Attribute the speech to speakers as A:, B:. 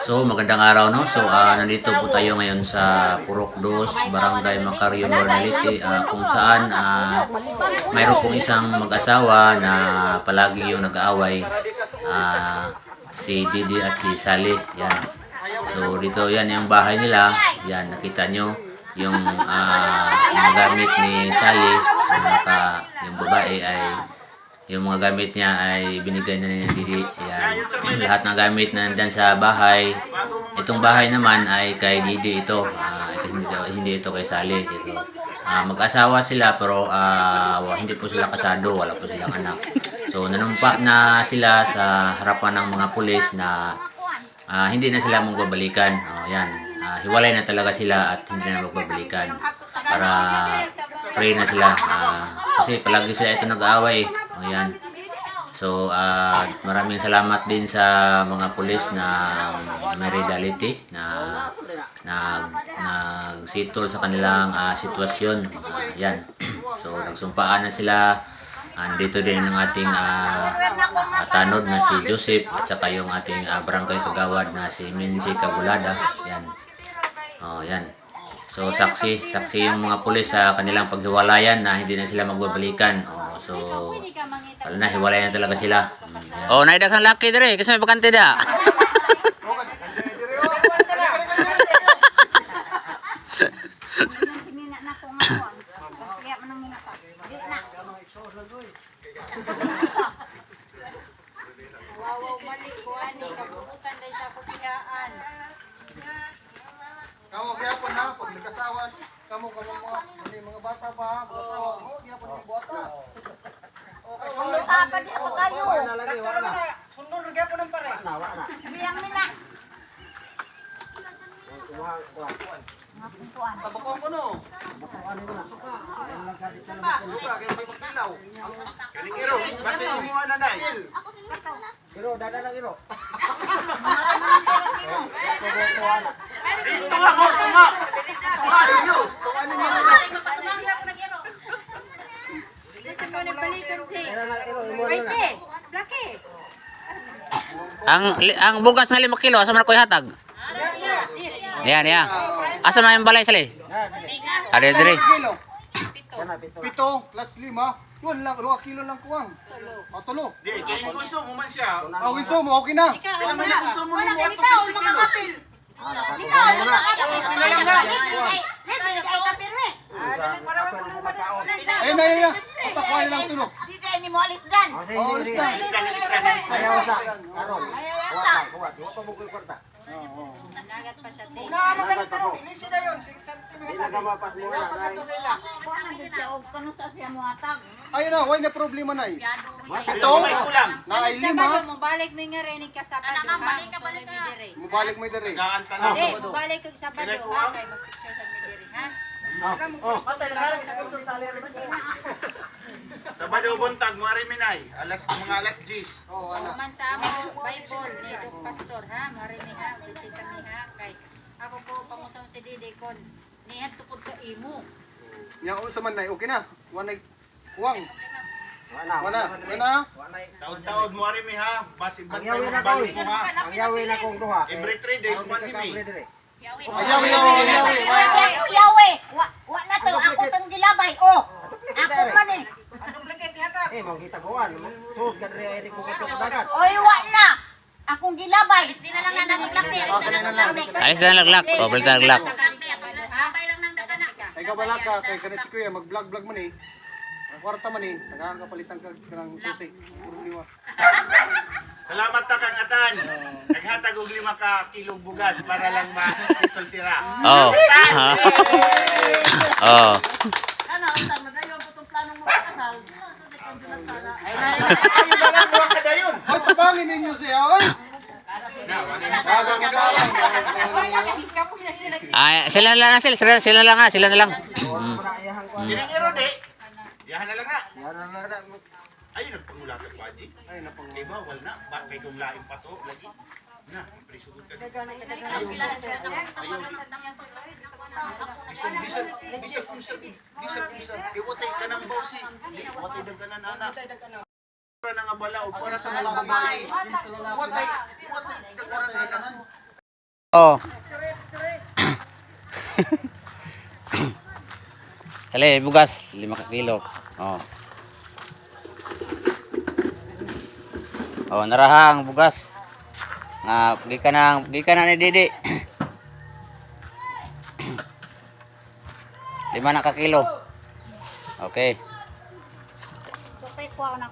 A: So magandang araw, no? So nandito po tayo ngayon sa Purok 2, Barangay Macario, Nornalite, kung saan mayroon pong isang mag-asawa na palagi yung nag-aaway, si Didi at si Sally. Yan. So dito yan yung bahay nila. Yan, nakita nyo yung mga gamit ni Sally, yung babae ay yung mga gamit niya ay binigay na ni Didi. Yan. Lahat ng gamit na nandyan sa bahay. Itong bahay naman ay kay Didi ito. Hindi ito kay Sally. Ito. Mag-asawa sila pero hindi po sila kasado. Wala po silang anak. So nanumpa na sila sa harapan ng mga pulis na hindi na sila magbabalikan. Yan. Hiwalay na talaga sila at hindi na magbabalikan. Para free na sila. Kasi palagi sila ito nag-aaway. Ayan. So, maraming salamat din sa mga pulis na Meridality na nagsitol sa kanilang sitwasyon. Yan. So, nagsumpaan na sila. Andito din ang ating tanod na si Joseph at saka yung ating barangay kagawad na si Minji Cabulada. Yan. Yan. So, saksi yung mga pulis sa kanilang paghiwalayan na hindi na sila magbabalikan. So, wala na, hiwalay na talaga sila. Naidaghan laki dire, kasi may bakante da.
B: Kamu kaya po na, pag nagkasawan, kamu mga bata pa, mag-asawa, kaya po ng bata. Okay, sunod pa di ako tayo. Sunod na kaya po ng pare.
C: Biyang mina.
B: Tabakon ko no. Suka, kaya may pagpilaw. Kaling iro, kasi yung mga nanay. Iro, dada lang iro. Tunga mo, tunga! Tunga ninyo! Tunga ninyo!
C: Kasi mo nabalikan si Waite, Blaki.
A: Ang bugas na 5 kilo, asa man ko ihatag? Yan. Asa man yung balay sali? Ada dire.
B: Pito plus 5. Yun lang, 2 kilo lang kuwang. Tulo.
D: Di, kaya yung gusto mo man siya.
B: Winso mo, okay na.
C: Wala ka bitaw, mga kapil. Bitaw, mga kapil. Ay kapirwe.
B: Ayun na. Patakuha lang tulo.
C: Dito ni mo alis dan.
B: Alis na.
C: Ayaw sa. Nagat pa siya.
B: Ayun na, why na problema na eh.
D: Ito, may kulang.
B: Naay
C: Sabado
B: 5.
C: mo balik mo nga rin ka Sabado ha.
B: Mubalik mo diri.
D: Gaan tanong.
C: Eh, balik ko Sabado ha kay mag-picture sa midiri ha.
D: Sabado buntag, Mari Minay. Mga alas 10.
B: Oh, ana.
C: Man sa amo Bible ni Dok Pastor ha, marini ha, bisita ni ha kay ako po pangusam si Didi kon nihat tukod sa imo.
B: Nya unsa man nay, okay na. Wanay kuwang. Wana.
D: Taod-taod, Mari Mi ha. Basig
E: Ang
D: bantay
E: yawi
D: mo
E: na ko.
D: balik mo ha.
E: Ang yawi na kong duha.
D: Every 3 days, man mi.
B: Ayaw.
C: Yawe, wa na to ako tong gilabay oh. Ako man eh.
E: Mong kita buwan. Sud ka diri ay ko kato dagat.
C: Oy wa na. Akong gilabay. Di na lang na naglaki.
A: Alis na laglak. Balik na laglak.
B: Ay kabala ka kay kana si Kuya mag-vlog man eh. Ang kwarta man eh. Tagahan ka palitan ka ng susi. Puro liwa.
D: Salamat ta kang atan. Naghatag og 5 ka kilong bugas para lang ma-settle sira.
A: Oh.
B: Ana unta madayon ko tong planong mo kasal.
D: Ay, balang buwak ka dayon.
B: Hoy tabangin ninyo siya oy.
A: Sila na lang.
D: Ginigiro di. Diyan na lang na.
E: Yan na.
D: Ay, nagpangula ka pa, G.
B: Ay napang.
D: Kay bawal na. Bakit kung laing pa to, lagi. Na, presugod ka. Bisag. Iwatay ka ng bossy. Iwatay daga na anak. Para na nga balaod para sa mga babae. Watay dagaran na naman.
A: Oh. Sali, bugas 5 ka kilo. Oh. Oh, narahang bugas. Nga gikan na ni Didi. 5 na ka kilo. Okay.
C: Kapay ko na